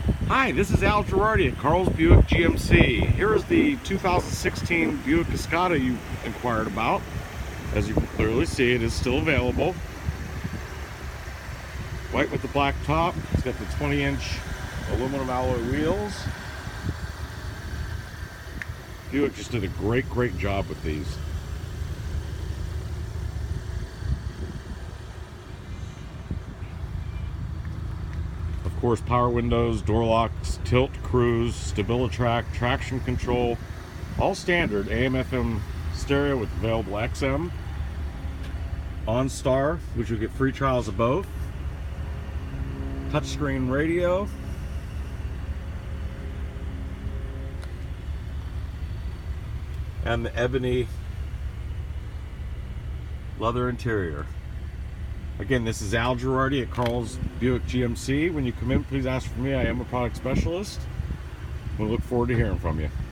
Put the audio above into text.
Hi, this is Al Girardi at Carl's Buick GMC. Here is the 2016 Buick Cascada you inquired about. As you can clearly see, it is still available. White with the black top. It's got the 20-inch aluminum alloy wheels. Buick just did a great job with these. Of course, power windows, door locks, tilt, cruise, StabiliTrak, traction control, all standard. AM/FM stereo with available XM. OnStar, which you get free trials of both. Touchscreen radio. And the ebony leather interior. Again, this is Al Girardi at Carl's Buick GMC. When you come in, please ask for me. I am a product specialist. We look forward to hearing from you.